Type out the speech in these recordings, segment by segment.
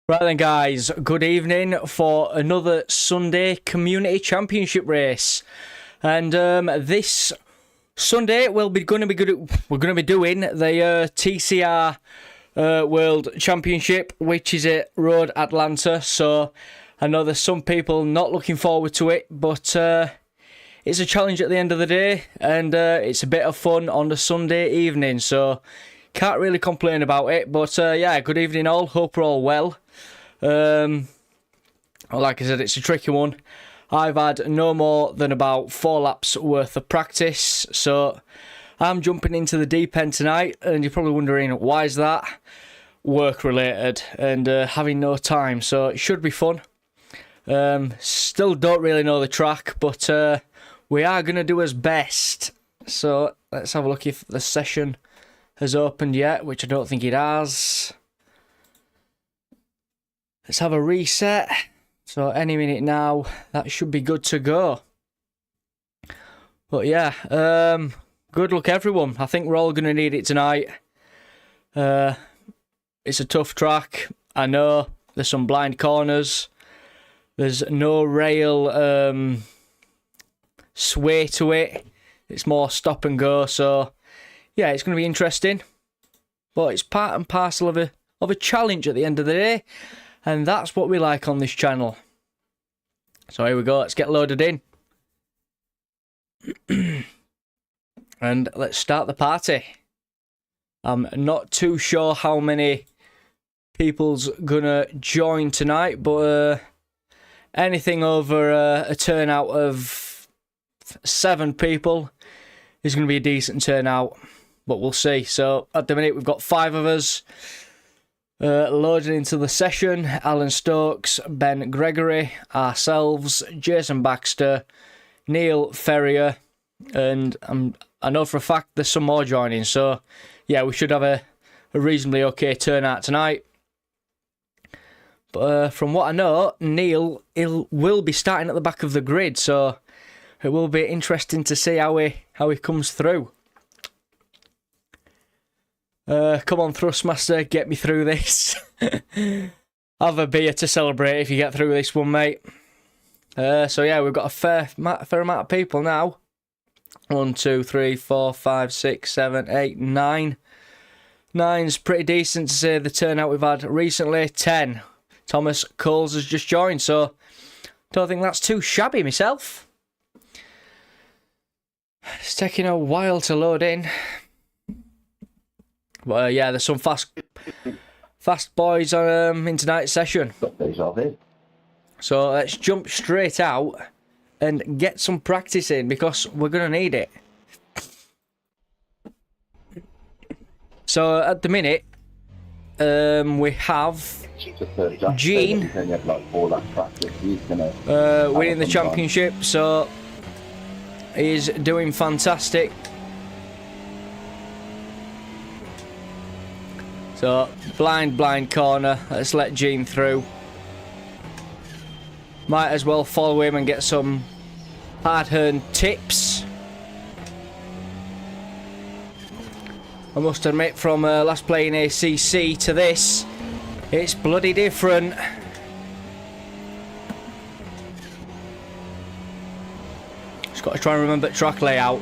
Right then guys, good evening for another Sunday Community Championship race. And this Sunday we're going to be doing the TCR World Championship, which is at Road Atlanta. So I know there's some people not looking forward to it, but it's a challenge at the end of the day, and it's a bit of fun on the Sunday evening, so can't really complain about it. But yeah, good evening all, hope we're all well. Like I said, it's a tricky one. I've had no more than about 4 laps worth of practice, so I'm jumping into the deep end tonight, and you're probably wondering why is that? Work related and having no time, so it should be fun. Still don't really know the track, but we are going to do as best. So let's have a look if the session has opened yet, which I don't think it has. Let's have a reset. So any minute now, that should be good to go. But yeah, good luck everyone. I think we're all going to need it tonight. It's a tough track. I know there's some blind corners. There's no rail sway to it. It's more stop and go. So yeah, it's going to be interesting. But it's part and parcel of a challenge at the end of the day. And that's what we like on this channel. So here we go, let's get loaded in. And let's start the party. I'm not too sure how many people's gonna join tonight, but anything over a turnout of 7 people is going to be a decent turnout, but we'll see. So at the minute we've got 5 of us. Loading into the session: Alan Stokes, Ben Gregory, ourselves, Jason Baxter, Neil Ferrier, and I know for a fact there's some more joining, so yeah, we should have a reasonably okay turnout tonight. But from what I know, Neil will be starting at the back of the grid, so it will be interesting to see how he comes through. Come on, Thrustmaster, get me through this. Have a beer to celebrate if you get through this one, mate. So yeah, we've got a fair amount of people now. 1, 2, 3, 4, 5, 6, 7, 8, 9. 9's pretty decent to say the turnout we've had recently. 10. Thomas Coles has just joined, so don't think that's too shabby myself. It's taking a while to load in. But yeah, there's some fast boys in tonight's session. So let's jump straight out and get some practice in, because we're going to need it. So at the minute, we have Gene winning the championship, so he's doing fantastic. So, blind corner. Let's let Gene through. Might as well follow him and get some hard-earned tips. I must admit, from last playing ACC to this, it's bloody different. Just got to try and remember track layout.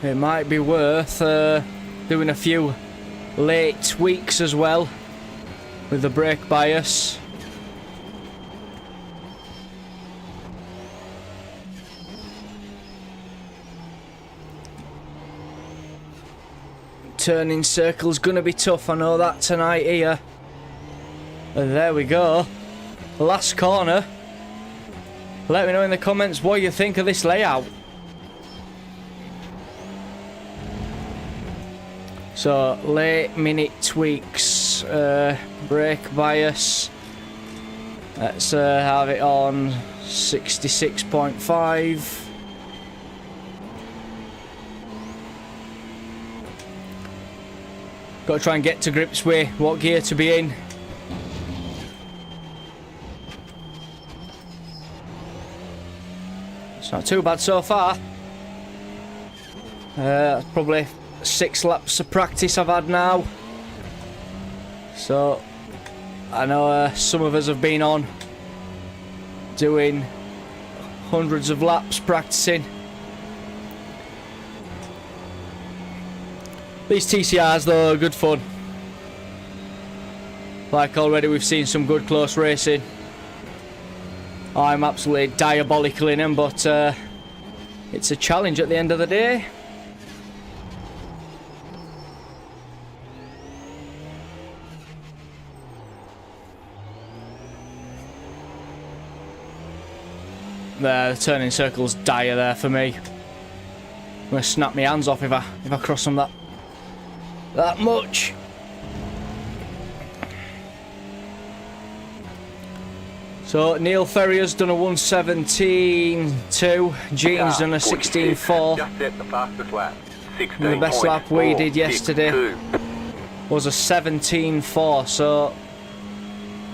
It might be worth doing a few late tweaks as well with the brake bias. Turning circle's gonna be tough, I know that tonight here. And there we go. Last corner. Let me know in the comments what you think of this layout. So, late minute tweaks, brake bias, let's have it on 66.5. Got to try and get to grips with what gear to be in. It's not too bad so far. That's probably 6 laps of practice I've had now. So I know some of us have been on doing hundreds of laps practicing. These TCRs though are good fun. Like already we've seen some good close racing. I'm absolutely diabolical in them, but it's a challenge at the end of the day. There, the turning circle's dire there for me. I'm gonna snap my hands off if I cross them that much. So Neil Ferrier's done a 1:17.2, Gene's done a 16.4. The best lap we did yesterday was a 17.4, so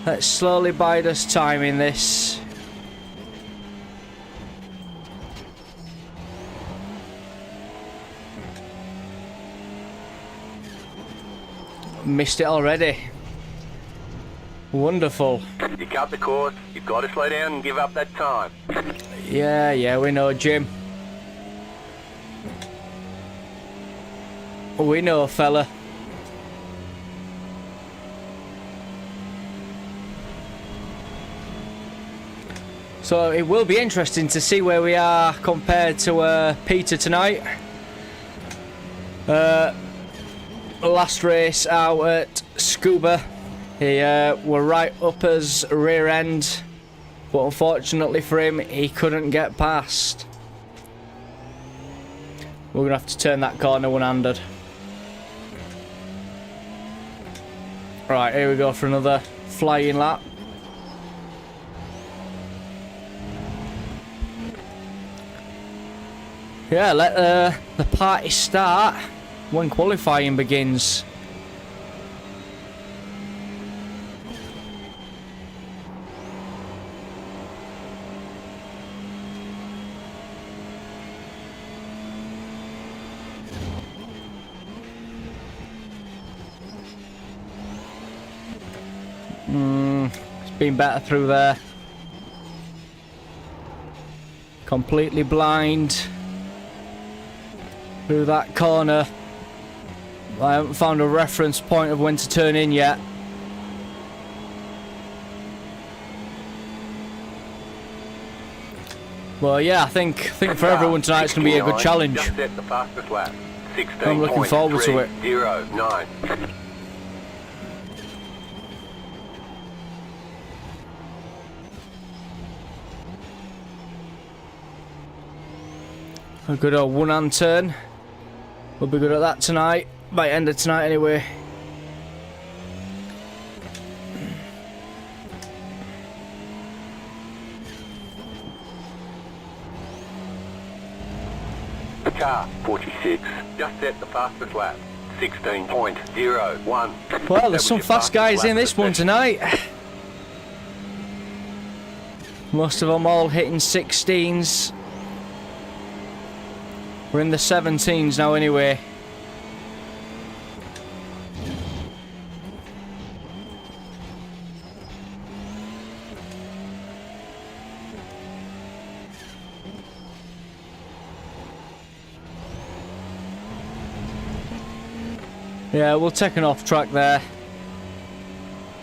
let's slowly bide us time in this. Missed it already. Wonderful. You cut the course, you've got to slow down and give up that time. Yeah, we know, Jim. We know, fella. So it will be interesting to see where we are compared to Peter tonight. Last race out at Scuba, he were right up his rear end, but unfortunately for him, he couldn't get past. We're gonna have to turn that corner one-handed. Right, here we go for another flying lap. Yeah, let the party start when qualifying begins. It's been better through there. Completely blind through that corner. I haven't found a reference point of when to turn in yet. Well, yeah, I think for everyone tonight it's going to be a good challenge. I'm looking forward to it. 09. A good old one-hand turn. We'll be good at that tonight. By end of tonight anyway. Car 46, just set the fastest lap. 16.01. Well, there's some fast guys in this one tonight. Most of them all hitting 16s. We're in the 17s now anyway. Yeah, we'll take an off track there.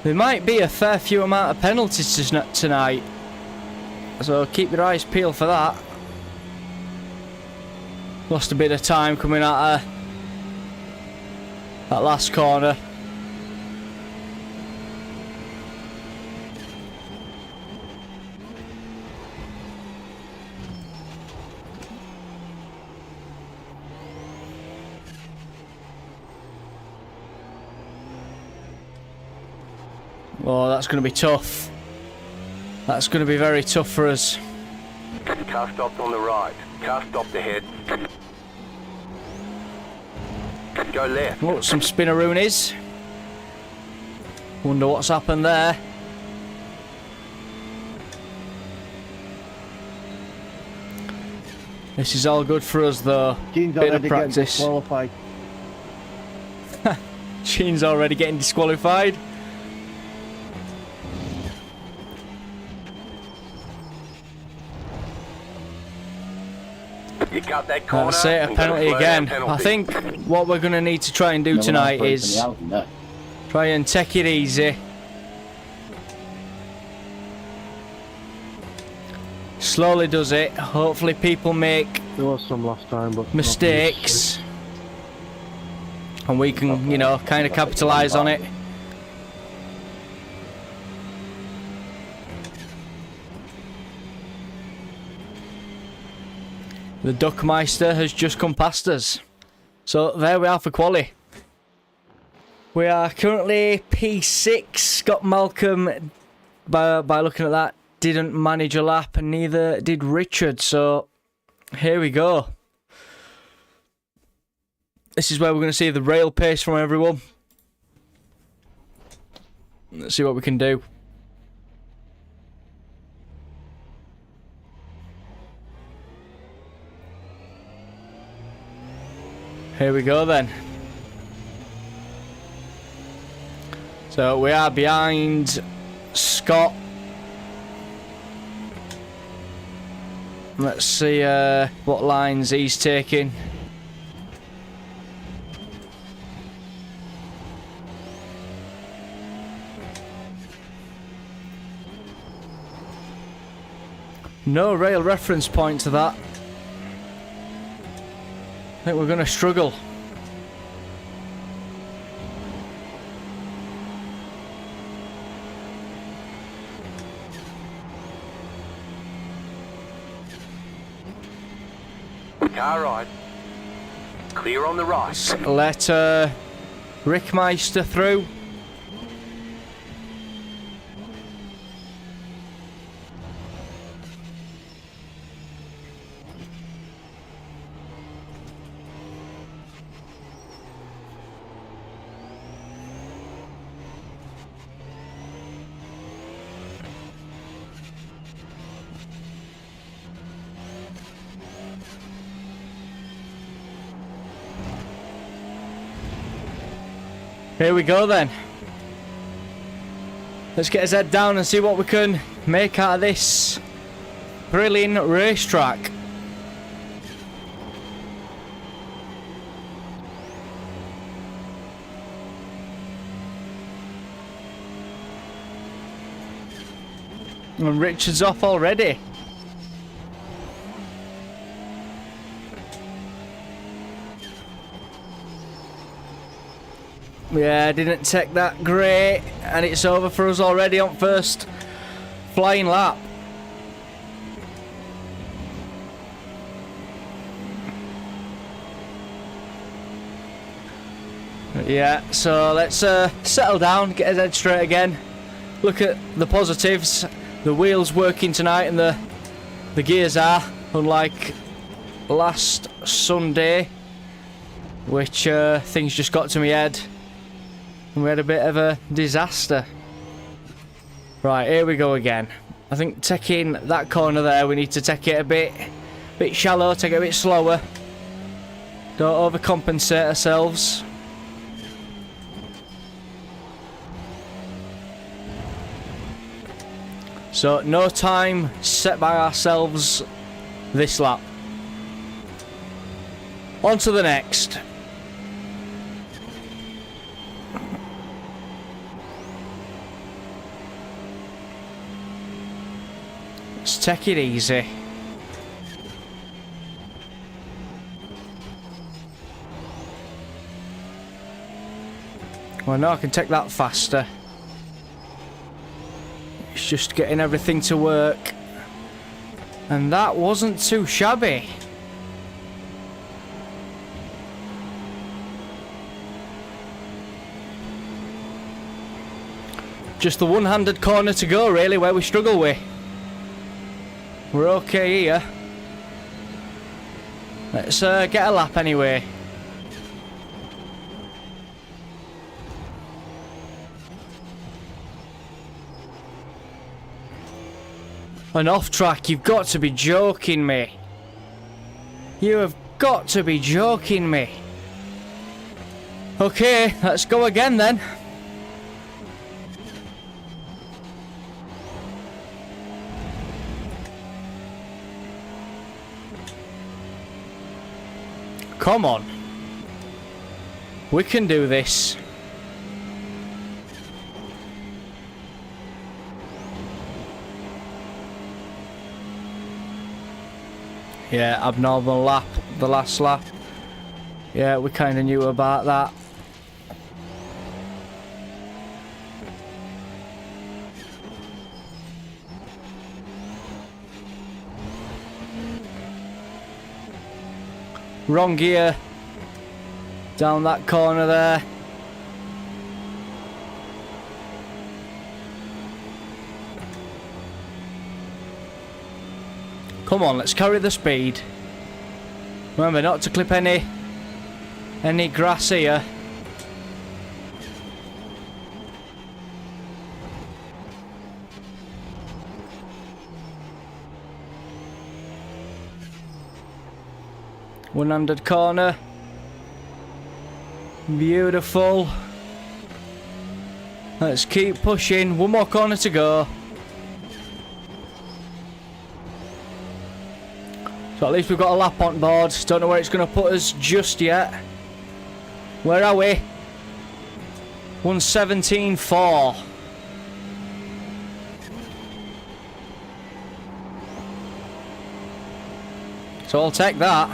There might be a fair few amount of penalties tonight, so keep your eyes peeled for that. Lost a bit of time coming out of that last corner. Oh, that's going to be tough. That's going to be very tough for us. Car stopped on the right. Car stopped ahead. Go left. Oh, some spinneroonies. Wonder what's happened there. This is all good for us though. Gene's Bit of already getting practice. disqualified. Gene's already getting disqualified. You got that corner. That's it, a penalty again. I think what we're going to need to try and do tonight is try and take it easy. Slowly does it. Hopefully people make There was some last time, but mistakes. And we can, you know, kind of capitalise on it. The Duckmeister has just come past us. So there we are for quali. We are currently P6. Scott Malcolm, by looking at that, didn't manage a lap, and neither did Richard. So here we go. This is where we're going to see the rail pace from everyone. Let's see what we can do. Here we go then. So we are behind Scott. Let's see what lines he's taking. No rail reference point to that. I think we're going to struggle. Car right. Clear on the right. Let Rickmeister through. Here we go then. Let's get his head down and see what we can make out of this brilliant racetrack. And Richard's off already. Yeah, didn't take that great, and it's over for us already on first flying lap. Yeah, so let's settle down, get his head straight again. Look at the positives. The wheels working tonight, and the gears are, unlike last Sunday, which things just got to my head. And we had a bit of a disaster. Right, here we go again. I think taking that corner there, we need to take it a bit shallow, take it a bit slower. Don't overcompensate ourselves. So no time set by ourselves this lap. On to the next. Let's take it easy. Well, no, I can take that faster. It's just getting everything to work. And that wasn't too shabby. Just the one-handed corner to go, really, where we struggle with. We're okay here. Let's get a lap anyway. And off track, you've got to be joking me. You have got to be joking me. Okay, let's go again then. Come on. We can do this. Yeah, abnormal lap, the last lap. Yeah, we kind of knew about that. Wrong gear. Down that corner there. Come on, let's carry the speed. Remember not to clip any grass here. One-handed corner. Beautiful. Let's keep pushing. One more corner to go. So at least we've got a lap on board. Don't know where it's going to put us just yet. Where are we? 1:17.4. So I'll take that.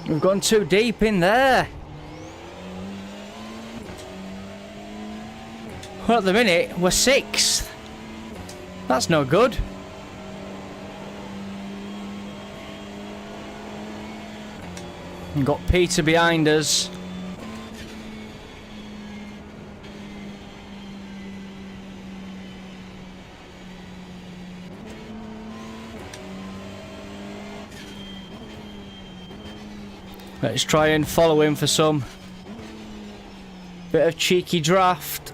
We've gone too deep in there. Well, at the minute, we're 6th. That's no good. We've got Peter behind us. Let's try and follow him for some bit of cheeky draft.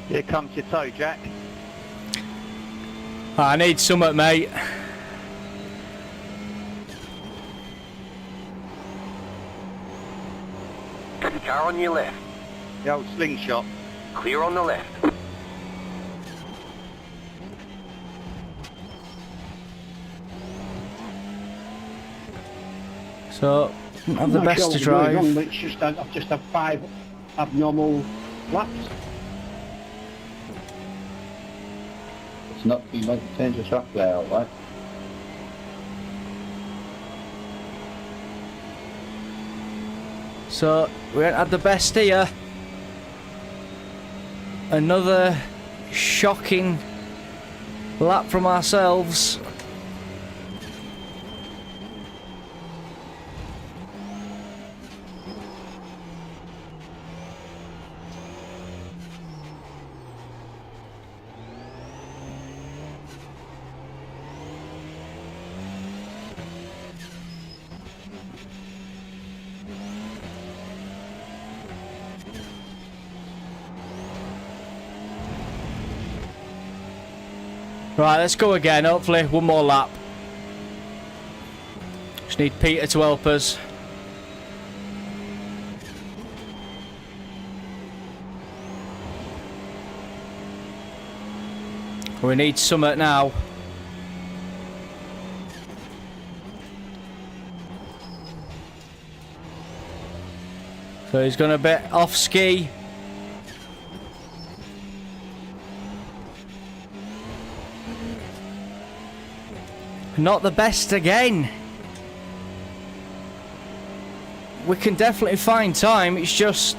Here comes your toe, Jack. I need something, mate. Car on your left. The old slingshot. Clear on the left. So, have the best to drive. Wrong, but it's just I've just had 5 abnormal laps. It's not you might change the track layout, right? So, we ain't had the best here. Another shocking lap from ourselves. Right, let's go again. Hopefully, one more lap. Just need Peter to help us. We need Summit now. So he's going a bit off ski. Not the best again. We can definitely find time, it's just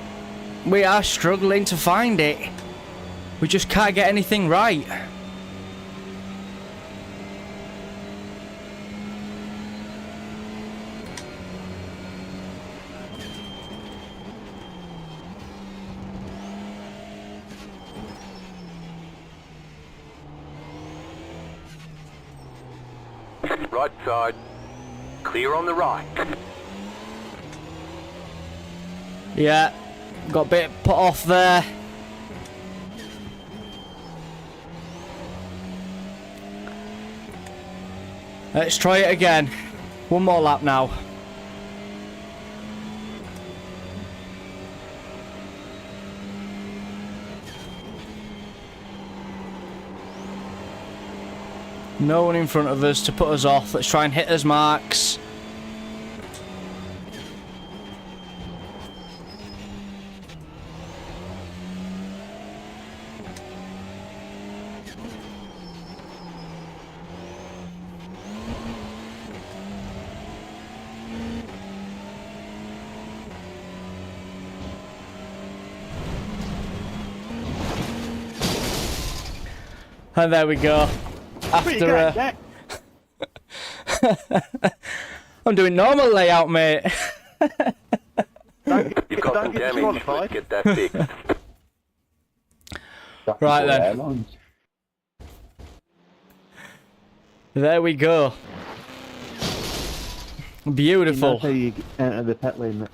we are struggling to find it. We just can't get anything right. Right side. Clear on the right. Yeah, got a bit put off there. Let's try it again. One more lap now. No one in front of us to put us off. Let's try and hit those marks. And there we go. Pretty good, Jack. I'm doing normal layout, mate. You've got some damage. Let's get that fixed. Right then. There we go. Beautiful. That's how you enter the pit lane, mate.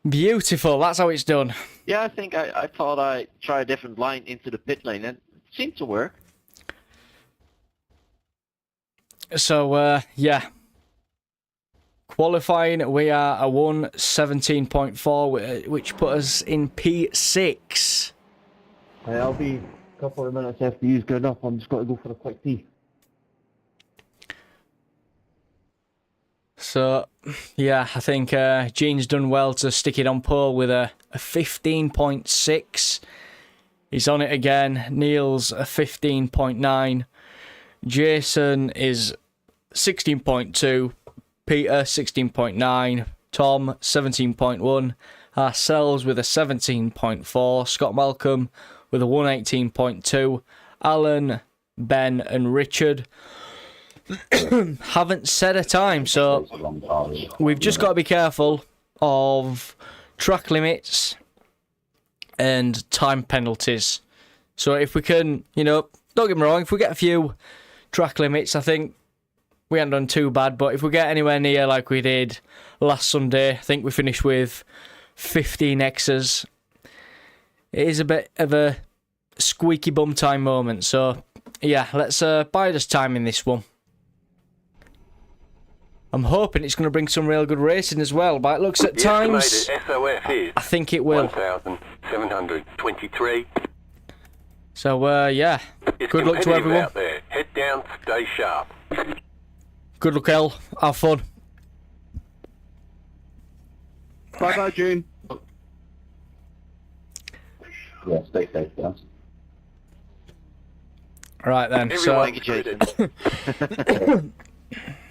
Beautiful. That's how it's done. Yeah, I think I thought I'd try a different line into the pit lane, and it seemed to work. So, yeah. Qualifying, we are a 1:17.4, which put us in P6. I'll be a couple of minutes after you've gone up. I'm just going to go for a quick pee. So, yeah, I think Gene's done well to stick it on pole with a 15.6. He's on it again. Neil's a 15.9. Jason is 16.2. Peter, 16.9. Tom, 17.1. Ourselves with a 17.4. Scott Malcolm with a 118.2. Alan, Ben, and Richard haven't set a time, so we've just got to be careful of track limits and time penalties. So if we can, you know, don't get me wrong, if we get a few track limits, I think we haven't done too bad, but if we get anywhere near like we did last Sunday, I think we finished with 15 X's. It is a bit of a squeaky bum time moment, so yeah, let's bide us time in this one. I'm hoping it's going to bring some real good racing as well, but it looks at times, SOF is I think it will. 1,723. So, yeah, It's good luck to competitive everyone. out there. Head down, stay sharp. Good luck, El. Have fun. Bye-bye, June. Yeah, stay safe, guys. Right then, Everyone so included.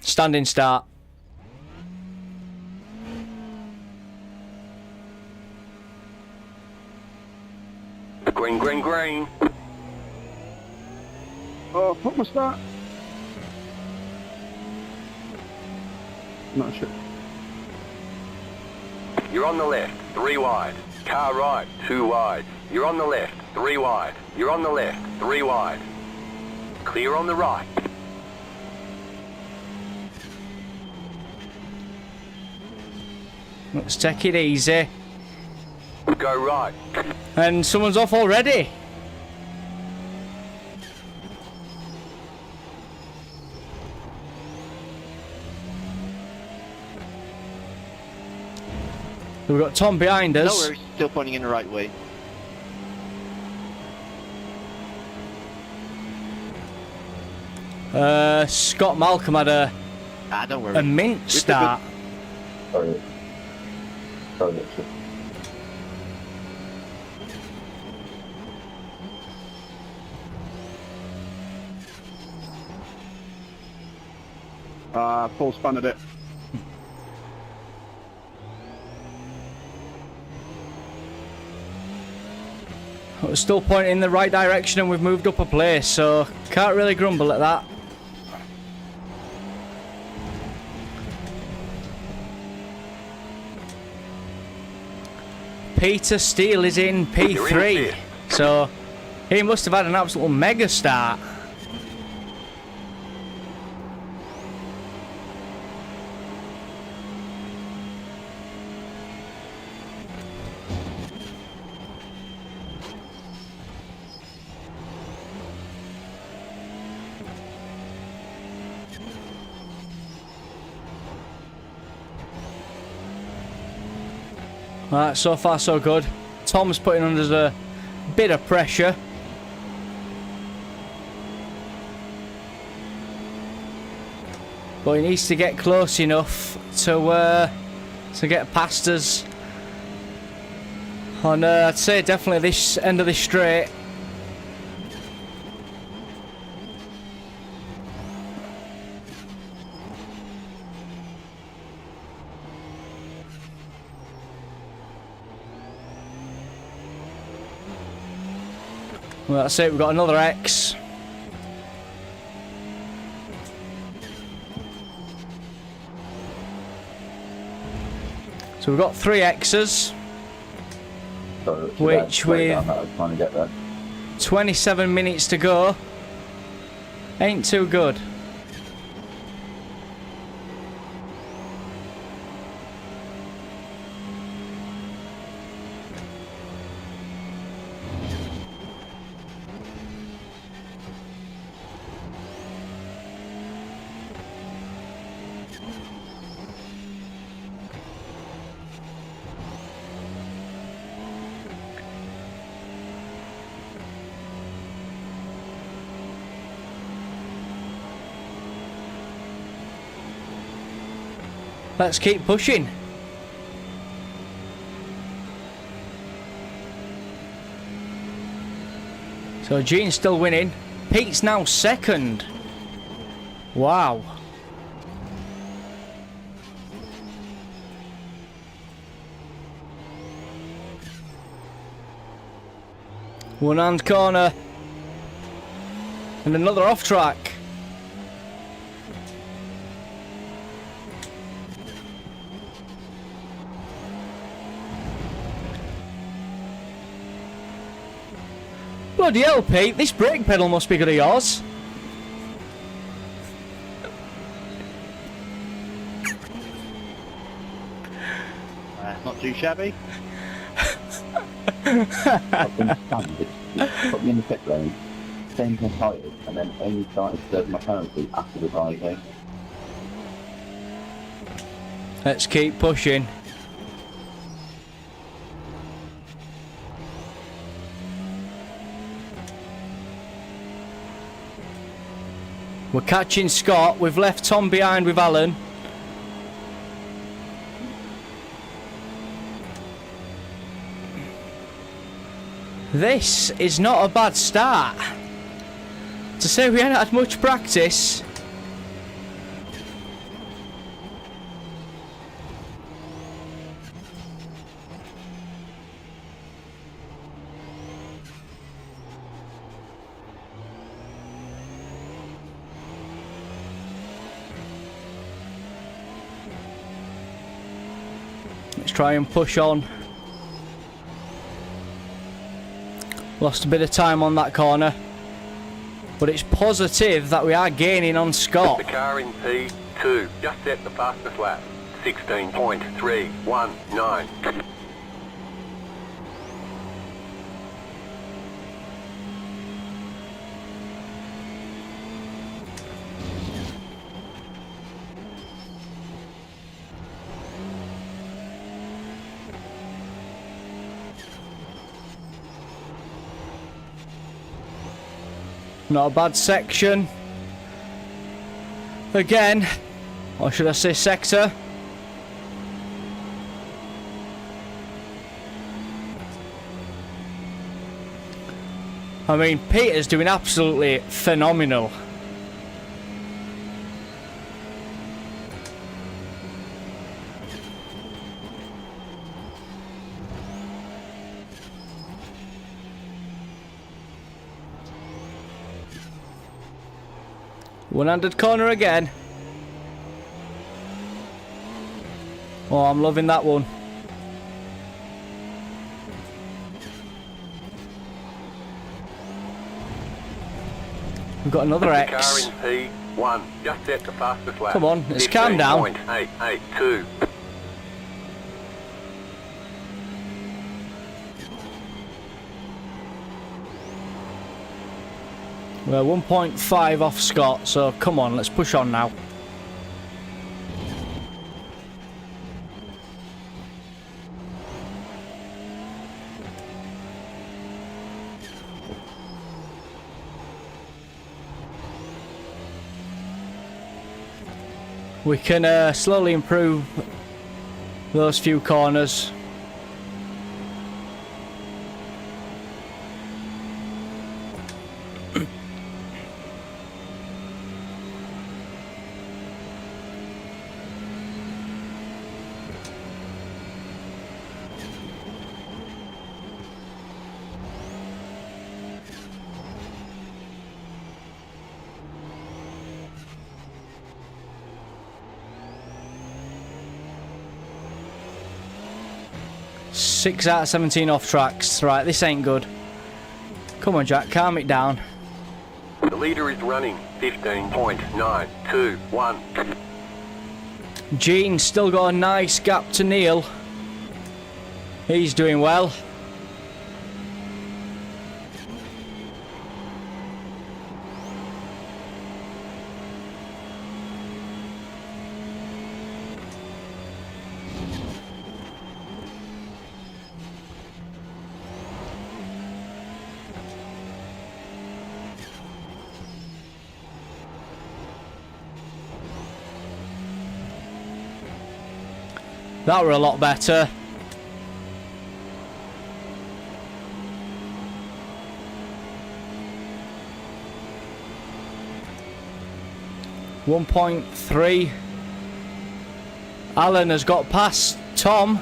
standing start. Green, green, green. Oh, what was that? Not sure. You're on the left, 3 wide. Car right, 2 wide. You're on the left, 3 wide. You're on the left, 3 wide. Clear on the right. Let's take it easy. Go right. And someone's off already. We've got Tom behind us. No worries, still pointing in the right way. Scott Malcolm had a Don't worry. mint start. Sorry. Sorry, Richard. Full spun at it. We're still pointing in the right direction and we've moved up a place, so can't really grumble at that. Peter Steele is in P3, so he must have had an absolute mega start. Alright, so far so good. Tom's putting under a bit of pressure. But he needs to get close enough to get past us. On, I'd say definitely this end of the straight. Well, that's it, we've got another X. So we've got 3 X's. Sorry, Which with I was trying to get there. 27 minutes to go. Ain't too good. Let's keep pushing. So Gene's still winning. Pete's now second. Wow. One hand corner. And another off track. Bloody hell, Pete, this brake pedal must be good of yours. Not too shabby. I've been standing, put me in the pit lane, changed my tyres, and then only started to serve my penalty after the driving. Let's keep pushing. We're catching Scott. We've left Tom behind with Alan. This is not a bad start. To say we haven't had much practice. Let's try and push on. Lost a bit of time on that corner. But it's positive that we are gaining on Scott. The car in P2 just set the fastest lap. 16.319. Not a bad section. Again, or should I say sector? I mean, Peter's doing absolutely phenomenal. One-handed corner again. Oh, I'm loving that one. We've got another X. Car in P1 just set the fastest lap. Come on, let's calm down. 15.882. We're 1.5 off Scott, so come on, let's push on now. we can slowly improve those few corners. Six out of 17 off tracks. Right, this ain't good. Come on, Jack, calm it down. The leader is running 15.921. Gene's still got a nice gap to Neil. He's doing well. That were a lot better. .3. Alan has got past Tom.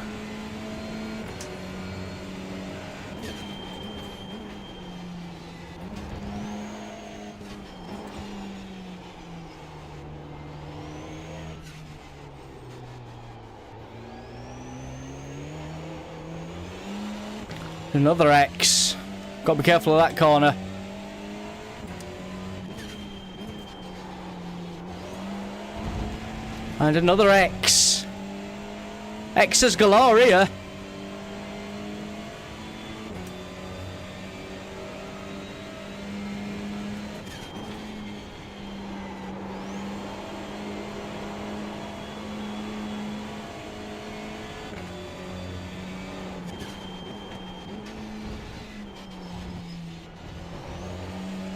Another X. Got to be careful of that corner. And another X. X's galore here.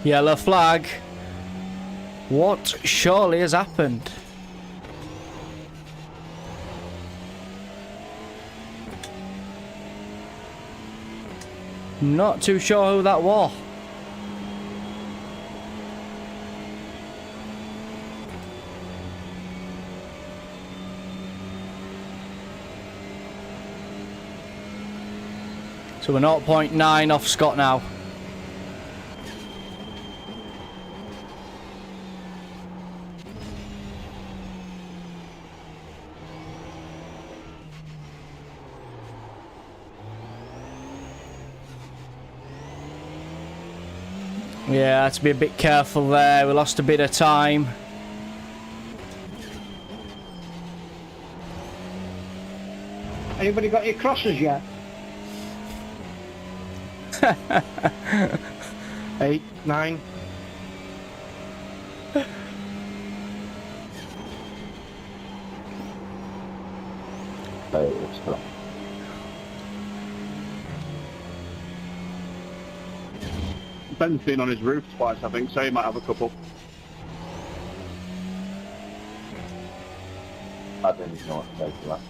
Yellow flag. What surely has happened? Not too sure who that was. So we're 0.9 off Scott now. Yeah, had to be a bit careful there. We lost a bit of time. Anybody got your crosses yet? 8, 9. Ben's been on his roof twice, I think, so he might have a couple. I didn't know what to say to that.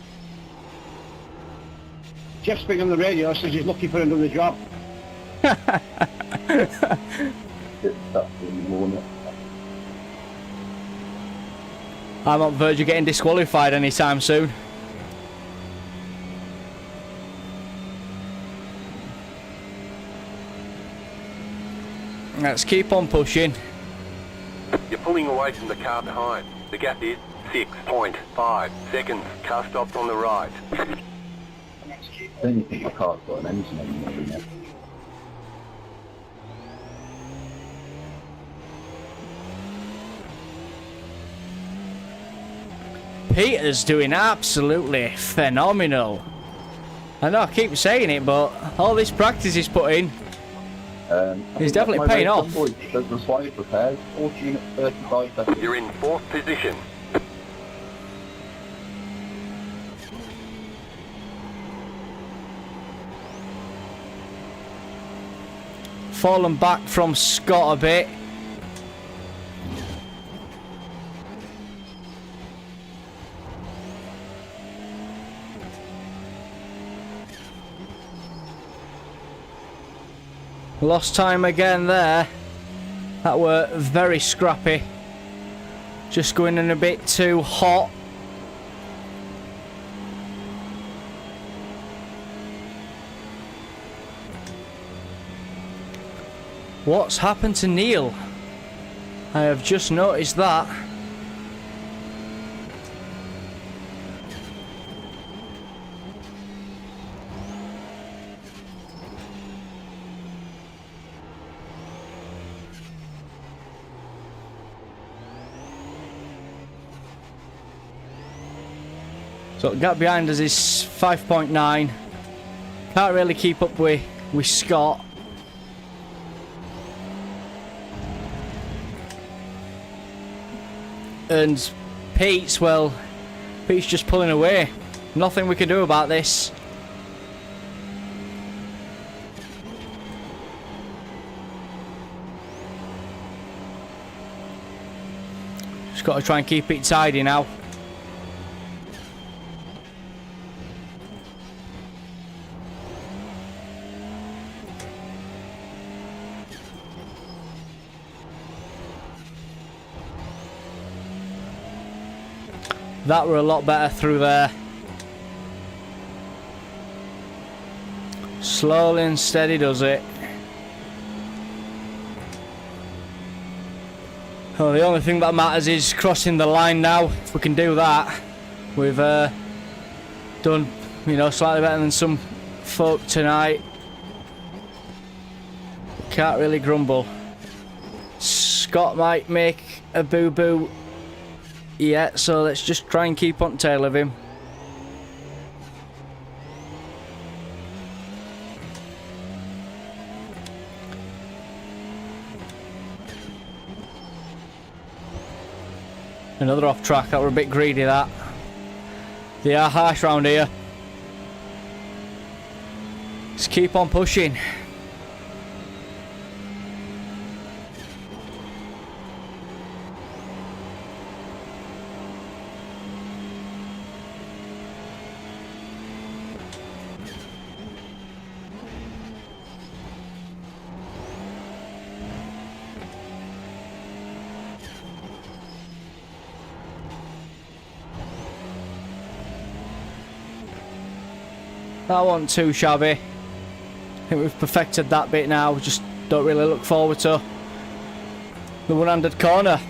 Jeff's been on the radio, says he's looking for another job. It's stuff in the morning. I'm on the verge of getting disqualified anytime soon. Let's keep on pushing. You're pulling away from the car behind. The gap is 6.5 seconds. Car stopped on the right. I don't think the car's got an engine anymore, you know. Peter's doing absolutely phenomenal. I know I keep saying it, but all this practice he's put in, he's definitely paying off. Does the slide repairs 14 at 35 seconds. You're in 4th position. Fallen back from Scott a bit. Lost time again there. That were very scrappy. Just going in a bit too hot. What's happened to Neil? I have just noticed that. So the gap behind us is 5.9. Can't really keep up with Scott. And Pete's, well, Pete's just pulling away. Nothing we can do about this. Just got to try and keep it tidy now. That were a lot better through there. Slowly and steady does it. Oh, the only thing that matters is crossing the line now. If we can do that, we've done, you know, slightly better than some folk tonight. Can't really grumble. Scott might make a boo-boo. Yeah, so let's just try and keep on tail of him. Another off track, that were a bit greedy that. They are harsh round here. Just keep on pushing. That wasn't too shabby. I think we've perfected that bit now. We just don't really look forward to the one-handed corner.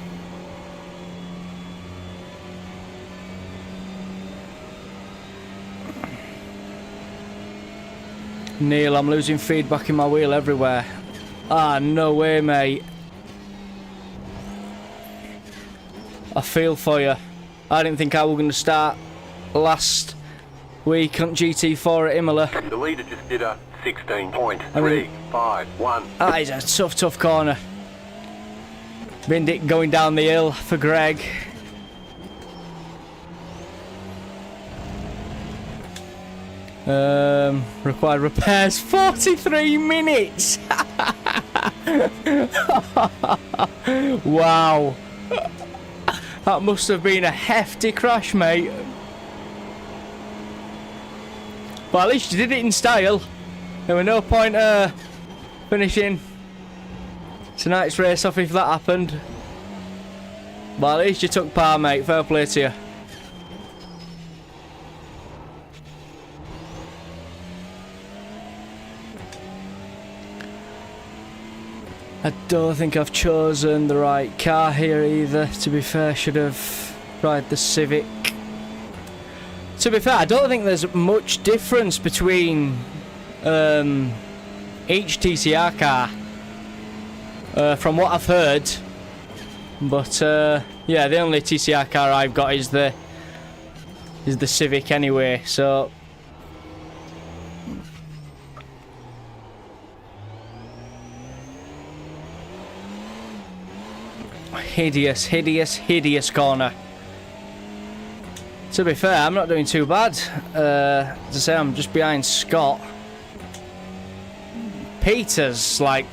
Neil, I'm losing feedback in my wheel everywhere. Ah, no way, mate. I feel for you. I didn't think I was going to start last week on GT4 at Imola. The leader just did a 16.351. That is a tough corner. Vindic going down the hill for Greg. Required repairs 43 minutes. Wow. That must have been a hefty crash, mate. But at least you did it in style. There was no point finishing tonight's race off if that happened. But at least you took par, mate. Fair play to you. I don't think I've chosen the right car here either. To be fair, should have tried the Civic. To be fair, I don't think there's much difference between each TCR car from what I've heard. But yeah, the only TCR car I've got is the Civic anyway. So hideous corner. To be fair, I'm not doing too bad. To say I'm just behind Scott. Peter's like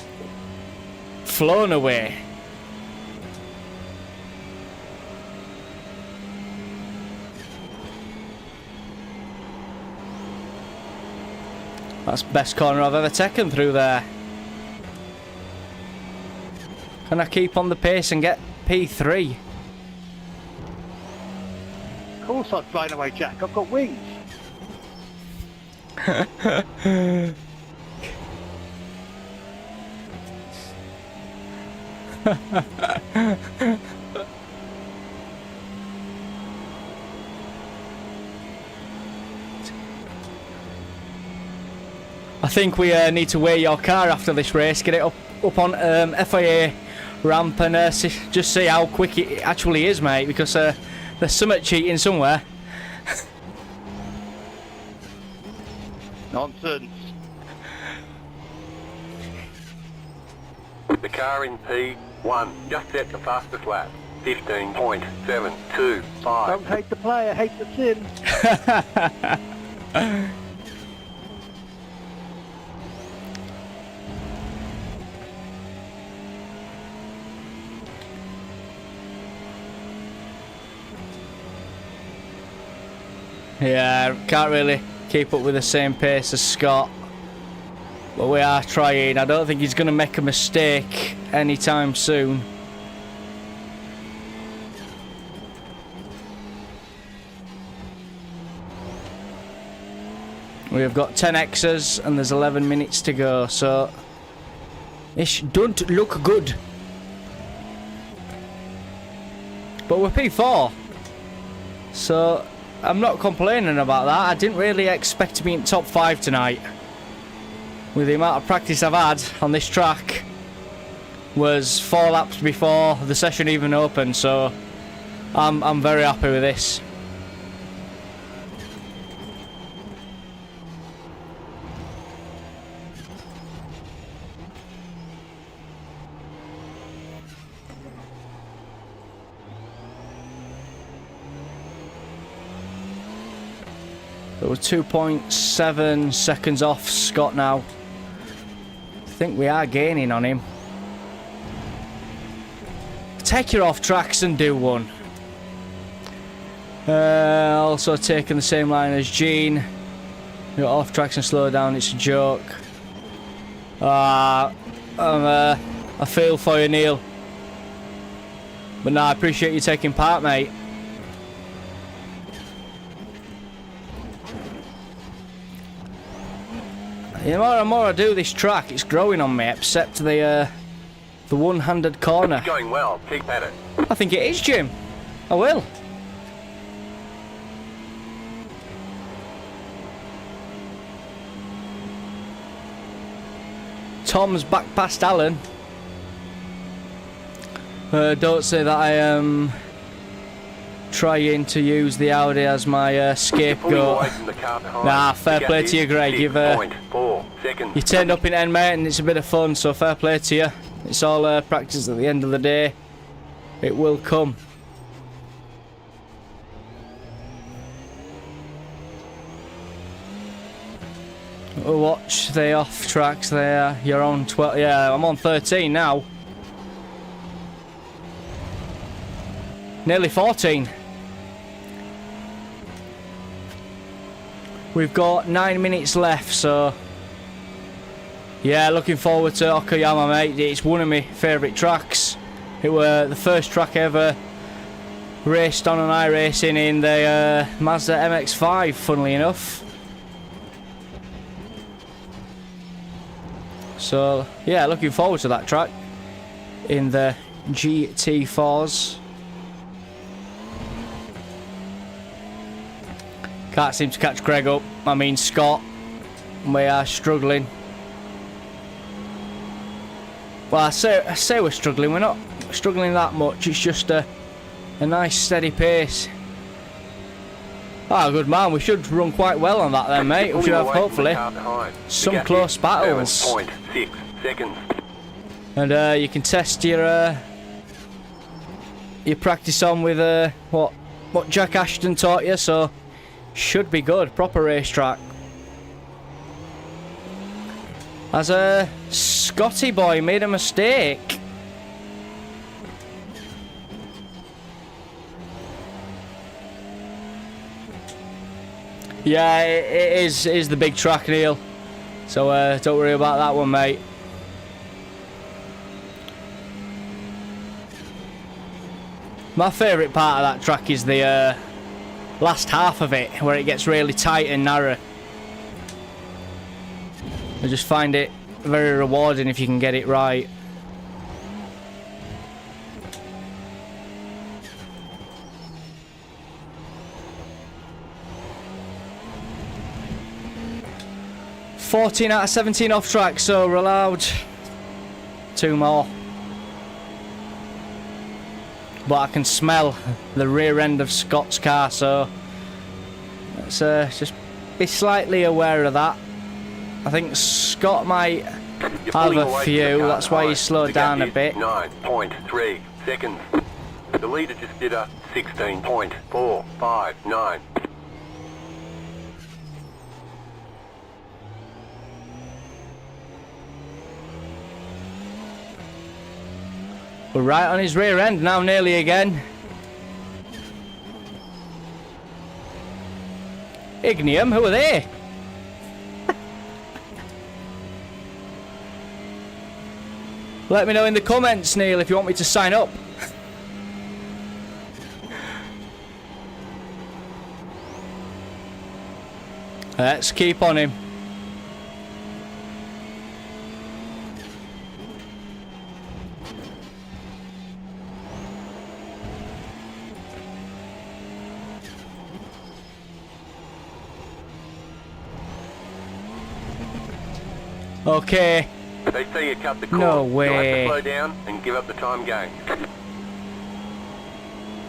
flown away. That's the best corner I've ever taken through there. Can I keep on the pace and get P3? Of course I'm flying away, Jack. I've got wings. I think we need to weigh your car after this race, get it up on FIA ramp and just see how quick it actually is, mate, because there's something cheating somewhere. Nonsense. The car in P1 just set the fastest lap. 15.725. Don't hate the player, hate the sim. Yeah, can't really keep up with the same pace as Scott. But we are trying. I don't think he's going to make a mistake anytime soon. We have got 10 X's and there's 11 minutes to go, so this don't look good. But we're P4, so I'm not complaining about that. I didn't really expect to be in top 5 tonight. With the amount of practice I've had on this track, was 4 laps before the session even opened, so I'm very happy with this. So we're 2.7 seconds off Scott now. I think we are gaining on him. Take your off tracks and do one. Also taking the same line as Gene. You're off tracks and slow down, it's a joke. I feel for you, Neil. But no, I appreciate you taking part, mate. The more and more I do this track, it's growing on me, except the one-handed corner. It's going well. Keep at it. I think it is, Jim. I will. Tom's back past Alan. Don't say that I am trying to use the Audi as my scapegoat. Nah, fair play to you, Greg. You've you turned up in end, mate, and it's a bit of fun, so fair play to you. It's all practice at the end of the day. It will come. Watch the off tracks there. You're on 12. Yeah, I'm on 13 now. Nearly 14. We've got 9 minutes left, so yeah, looking forward to Okayama, mate. It's one of my favourite tracks. It were the first track I ever raced on an iRacing in the Mazda MX-5, funnily enough. So yeah, looking forward to that track in the GT4s. Can't seem to catch Greg up. I mean Scott. We are struggling. Well, I say we're struggling. We're not struggling that much. It's just a nice steady pace. Ah, good man. We should run quite well on that then, mate. We should have hopefully some close battles. 7.6 seconds. And you can test your practice on with what Jack Ashton taught you. So should be good. Proper racetrack. As a Scotty boy made a mistake. Yeah, it is the big track, Neil. So don't worry about that one, mate. My favourite part of that track is the last half of it, where it gets really tight and narrow. I just find it very rewarding if you can get it right. "14 out of 17 off track, so we're allowed 2 more. But I can smell the rear end of Scott's car, so let's just be slightly aware of that. I think Scott might have a few, that's why he slowed down a bit. 9.3 seconds. The leader just did a 16.459. We're right on his rear end now, nearly again. Ignium, who are they? Let me know in the comments, Neil, if you want me to sign up. Let's keep on him. Okay. They say you cut the cord. No You'll have way. to slow down and give up the time gain.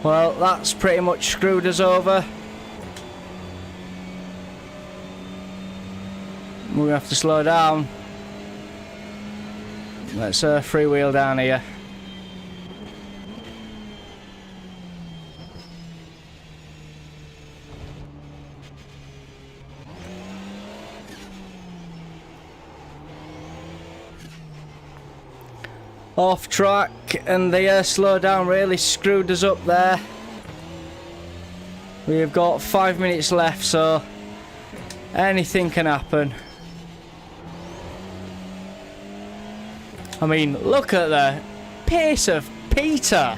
Well, that's pretty much screwed us over. We're gonna have to slow down. Let's freewheel down here. Off track, and the slow down really screwed us up there. We've got 5 minutes left, so anything can happen. I mean, look at the pace of Peter.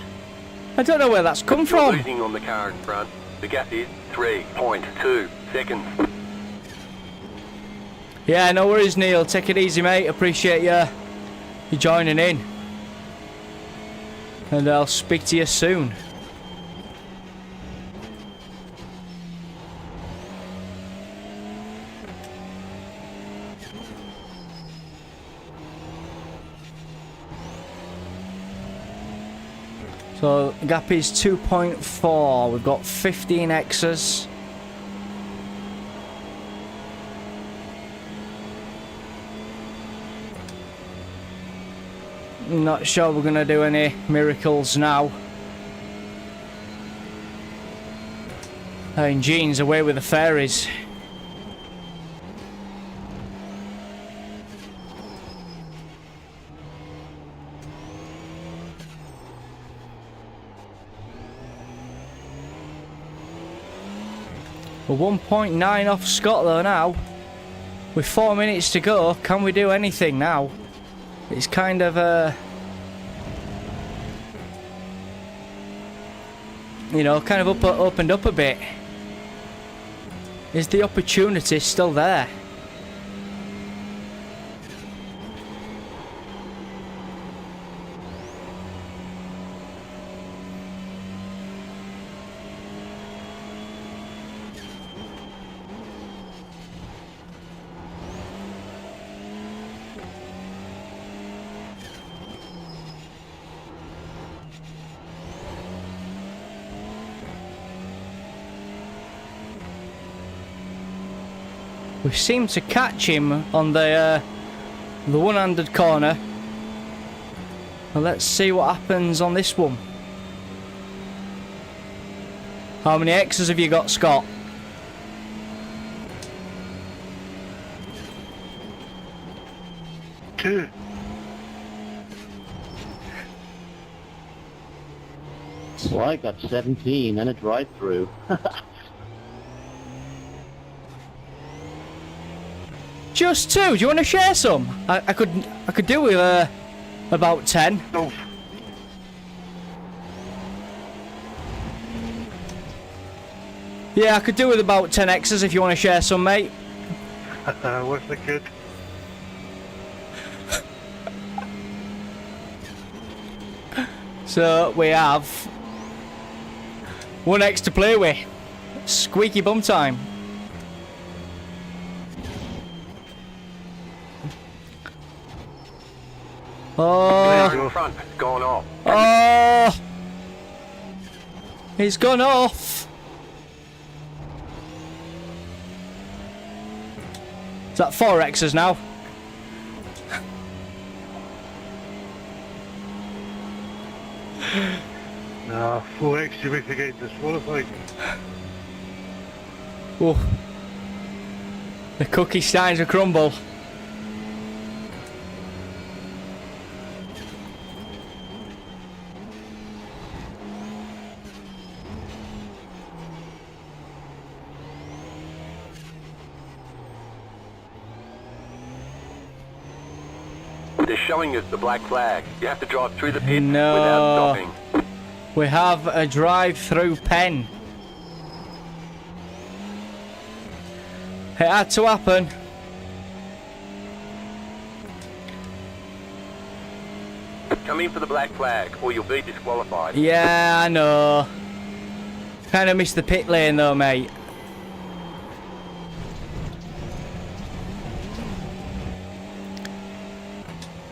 I don't know where that's come You're from. losing on the car in front. The gap is 3.2 seconds. Yeah, no worries, Neil. Take it easy, mate. Appreciate you joining in. And I'll speak to you soon. So the gap is 2.4. We've got 15 X's. Not sure we're gonna do any miracles now. And Gene's away with the fairies. We're 1.9 off Scott though now. With 4 minutes to go, can we do anything now? It's kind of you know, kind of opened up a bit. Is the opportunity still there? We seem to catch him on the one-handed corner. Well, let's see what happens on this one. How many X's have you got, Scott? Two. Well, I got 17 and a drive-through. Just 2. Do you want to share some? I could do with about 10. Oh. Yeah, I could do with about 10 X's if you want to share some, mate. What's the good? So we have 1 X to play with. Squeaky bum time. Oh, In front, gone off. oh, he's gone off. Is that 4 X's now? No, 4x you make again disqualified. Oh, the cookie starting to crumble. They're showing us the black flag. You have to drive through the pit No. without stopping. We have a drive-through pen. It had to happen. Come in for the black flag or you'll be disqualified. Yeah, I know. Kind of missed the pit lane though, mate.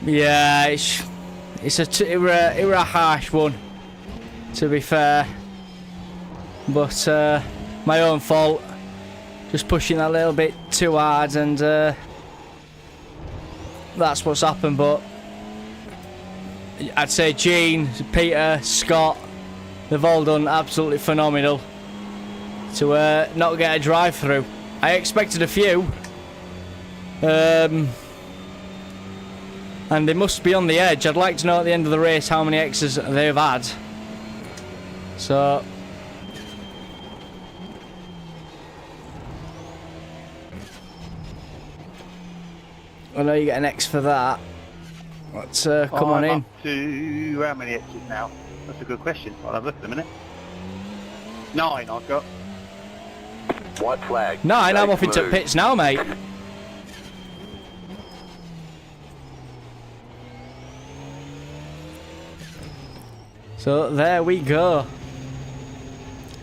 Yeah, it were a harsh one, to be fair. But my own fault. Just pushing that little bit too hard, and that's what's happened. But I'd say Gene, Peter, Scott, they've all done absolutely phenomenal to not get a drive through. I expected a few. And they must be on the edge. I'd like to know at the end of the race how many X's they've had. So I know you get an X for that. Let's come on in. Up to how many X's now? That's a good question. I'll have a look in a minute. 9 I've got. White flag. 9, I'm Safe off into move. pits now, mate. So there we go.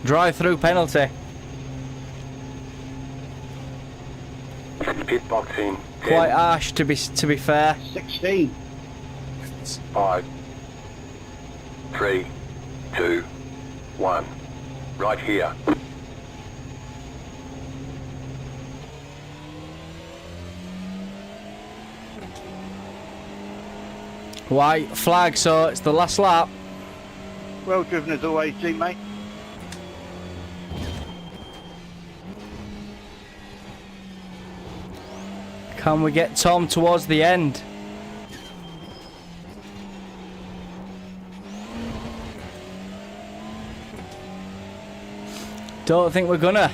Drive-through penalty. Pit box in. 10, Quite harsh to be fair. 16. 5, 3, 2, 1. Right here. White flag, so it's the last lap. Well driven as always, teammate. Can we get Tom towards the end? Don't think we're gonna.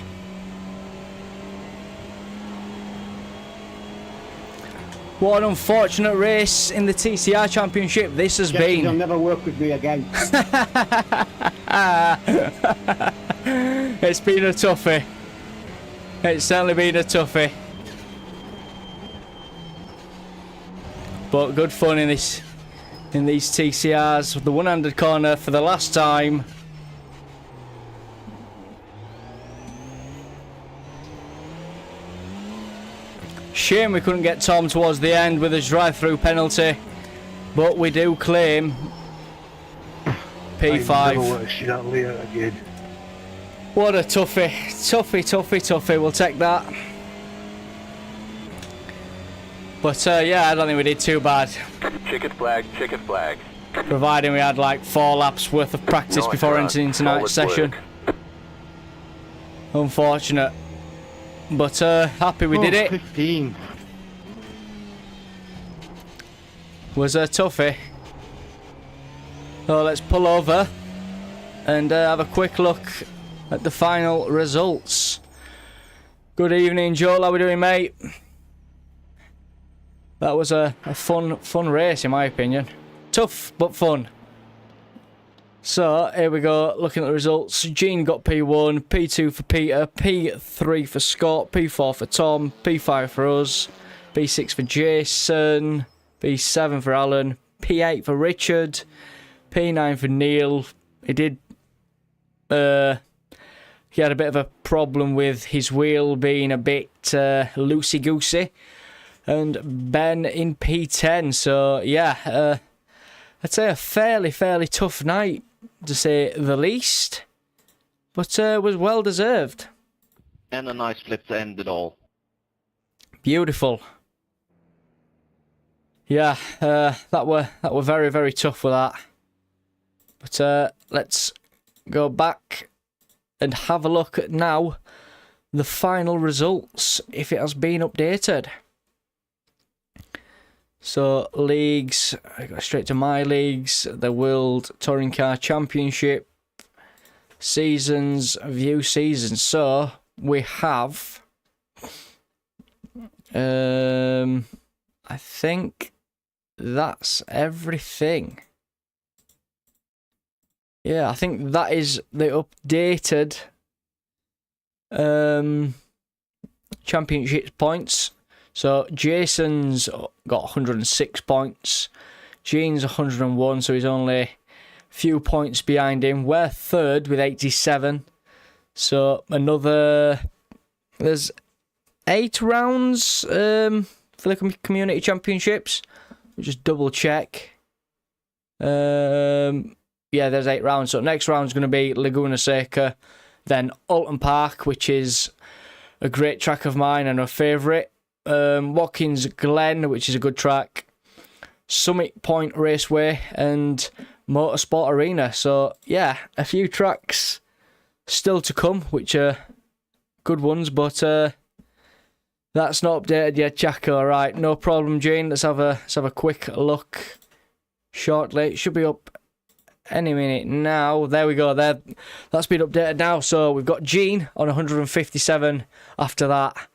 What an unfortunate race in the TCR Championship this has Jackie, you'll been. never work with me again. It's been a toughie. It's certainly been a toughie. But good fun in these TCRs. The one-handed corner for the last time. Shame we couldn't get Tom towards the end with his drive-through penalty, but we do claim I never P5. want to see that later again. What a toughie. Toughie. We'll take that. But yeah, I don't think we did too bad, Checkered flag, checkered flag. providing we had like 4 laps worth of practice Nice before run, entering tonight's solid session. work. Unfortunate. But happy we did it. 15. Was a toughie. So let's pull over and have a quick look at the final results. Good evening, Joel. How we doing, mate? That was a fun race, in my opinion. Tough, but fun. So here we go, looking at the results. Gene got P1, P2 for Peter, P3 for Scott, P4 for Tom, P5 for us, P6 for Jason, P7 for Alan, P8 for Richard, P9 for Neil. He had a bit of a problem with his wheel being a bit loosey-goosey. And Ben in P10. So, yeah, I'd say a fairly tough night, to say the least. But was well deserved. And a nice flip to end it all. Beautiful. Yeah, that were very, very tough with that. But let's go back and have a look at now the final results, if it has been updated. So, leagues, I go straight to my leagues, the World Touring Car Championship, seasons, view seasons. So, we have, I think that's everything. Yeah, I think that is the updated championship points. So Jason's got 106 points, Gene's 101, so he's only a few points behind him. We're third with 87. So there's 8 rounds for the community championships. We'll just double check. Yeah, there's 8 rounds. So next round's going to be Laguna Seca, then Alton Park, which is a great track of mine and a favourite. Watkins Glen, which is a good track. Summit Point Raceway and Motorsport Arena. So yeah, a few tracks still to come, which are good ones, but that's not updated yet, Jacko. Alright, no problem, Gene. Let's have a quick look shortly. It should be up any minute now. There we go. That's been updated now. So we've got Gene on 157 after that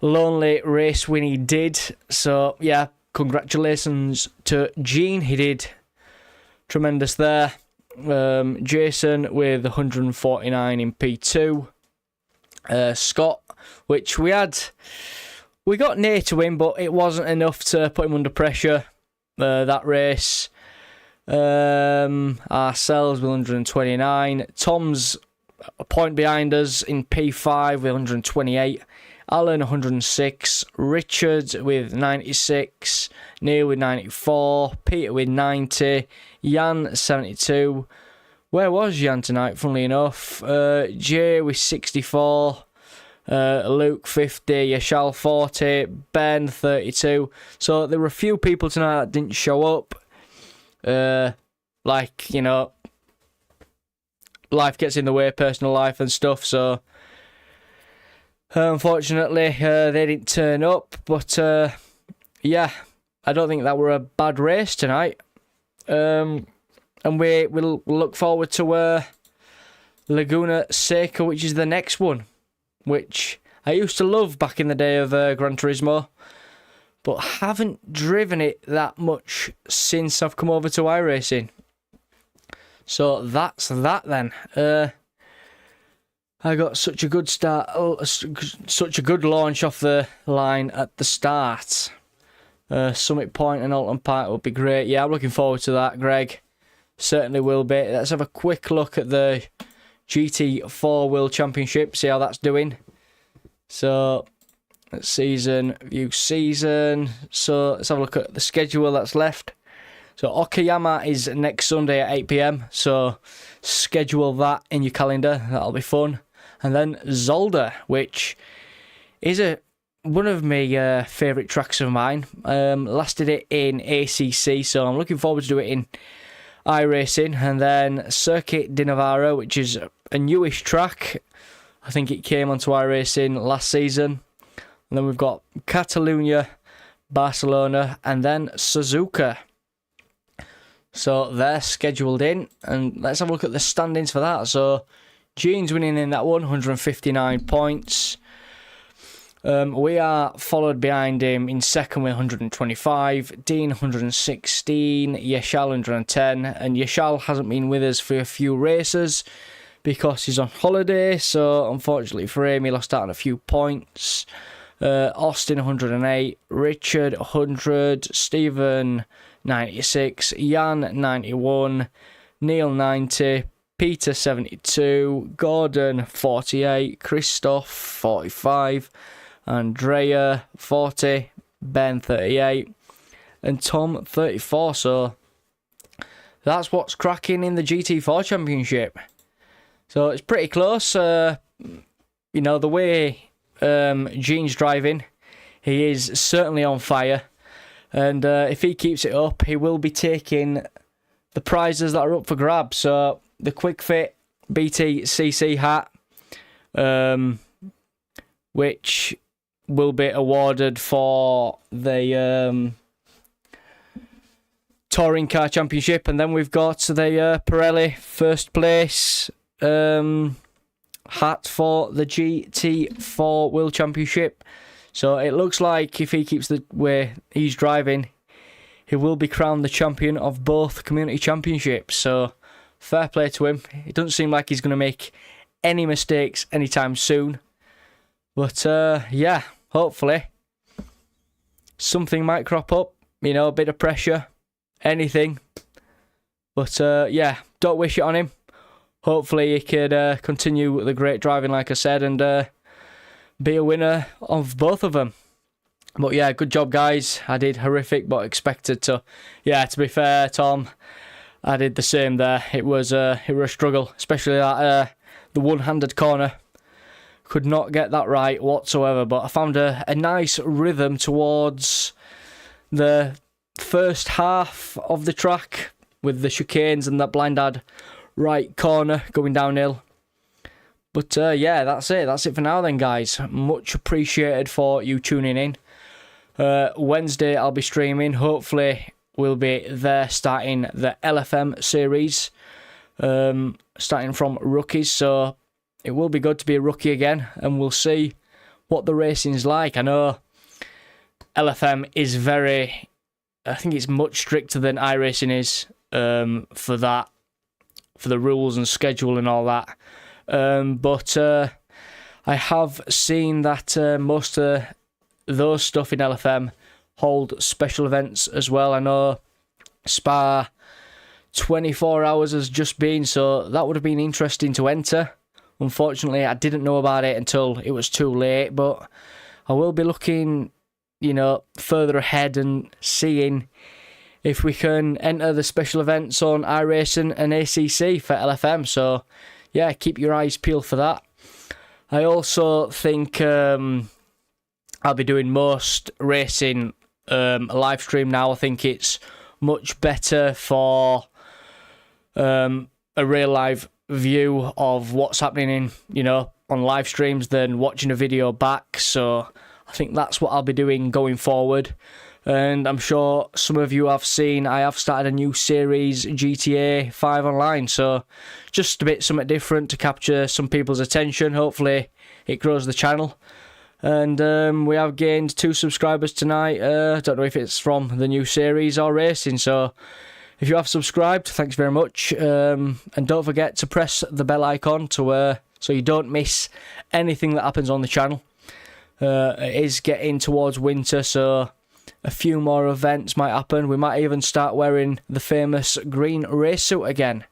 lonely race win he did. So yeah, congratulations to Gene. He did tremendous there. Jason with 149 in P2. Scott, which we got near to win, but it wasn't enough to put him under pressure. That race. Ourselves with 129. Tom's a point behind us in P5 with 128. Alan 106. Richard with 96. Neil with 94. Peter with 90. Jan 72. Where was Jan tonight, funnily enough? Jay with 64. Luke 50. Yashal 40. Ben 32. So there were a few people tonight that didn't show up. Like, you know, life gets in the way, personal life and stuff, so unfortunately they didn't turn up. But yeah, I don't think that were a bad race tonight. And we'll look forward to Laguna Seca, which is the next one, which I used to love back in the day of Gran Turismo, but haven't driven it that much since I've come over to iRacing. So that's that then. I got such a good start, such a good launch off the line at the start. Summit Point and Alton Park would be great. Yeah, I'm looking forward to that, Greg. Certainly will be. Let's have a quick look at the GT4 World Championship, see how that's doing. So, season, view season. So, let's have a look at the schedule that's left. So, Okayama is next Sunday at 8 PM. So, schedule that in your calendar. That'll be fun. And then Zolder, which is one of my favourite tracks of mine. Last did it in ACC, so I'm looking forward to do it in iRacing. And then Circuit de Navarra, which is a newish track. I think it came onto iRacing last season. And then we've got Catalunya, Barcelona, and then Suzuka. So they're scheduled in. And let's have a look at the standings for that. So Gene's winning in that one, 159 points. We are followed behind him in second with 125, Dean 116, Yashal 110, and Yashal hasn't been with us for a few races because he's on holiday, so unfortunately for him, he lost out on a few points. Austin 108, Richard 100, Stephen 96, Jan 91, Neil 90, Peter 72, Gordon 48, Christoph 45, Andrea 40, Ben 38, and Tom 34. So that's what's cracking in the GT4 Championship. So it's pretty close. You know, the way Gene's driving, he is certainly on fire. And if he keeps it up, he will be taking the prizes that are up for grabs. So the Quick Fit BTCC hat, which will be awarded for the Touring Car Championship. And then we've got the Pirelli first place hat for the GT4 World Championship. So it looks like if he keeps the way he's driving, he will be crowned the champion of both community championships. So fair play to him. It doesn't seem like he's going to make any mistakes anytime soon. But yeah, hopefully something might crop up. You know, a bit of pressure, anything. But yeah, don't wish it on him. Hopefully he could continue the great driving, like I said, and be a winner of both of them. But yeah, good job, guys. I did horrific, but expected to. Yeah, to be fair, Tom, I did the same there. It was a struggle, especially that the one-handed corner. Could not get that right whatsoever, but I found a nice rhythm towards the first half of the track with the chicanes and that blinded right corner going downhill. But yeah, that's it. That's it for now then, guys. Much appreciated for you tuning in. Wednesday I'll be streaming. Hopefully we'll be there starting the LFM series. Starting from rookies. So it will be good to be a rookie again. And we'll see what the racing's like. I know LFM is very... I think it's much stricter than iRacing is for that. For the rules and schedule and all that. But I have seen that most of those stuff in LFM hold special events as well. I know Spa 24 hours has just been, so that would have been interesting to enter. Unfortunately, I didn't know about it until it was too late, but I will be looking, you know, further ahead and seeing if we can enter the special events on iRacing and ACC for LFM. So yeah, keep your eyes peeled for that. I also think I'll be doing most racing live stream now. I think it's much better for a real live view of what's happening in, you know, on live streams than watching a video back. So I think that's what I'll be doing going forward. And I'm sure some of you have seen I have started a new series, GTA 5 Online, so just a bit something different to capture some people's attention. Hopefully it grows the channel. And we have gained 2 subscribers tonight. Don't know if it's from the new series or racing, so if you have subscribed, thanks very much. And don't forget to press the bell icon to so you don't miss anything that happens on the channel. It is getting towards winter, so a few more events might happen. We might even start wearing the famous green race suit again.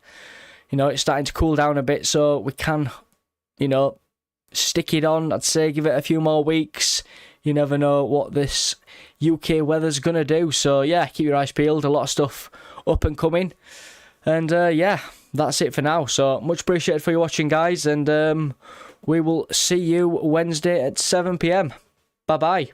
You know, it's starting to cool down a bit, so we can, you know, stick it on. I'd say give it a few more weeks. You never know what this UK weather's going to do. So, yeah, keep your eyes peeled. A lot of stuff up and coming. And, yeah, that's it for now. So, much appreciated for you watching, guys. And we will see you Wednesday at 7 PM. Bye-bye.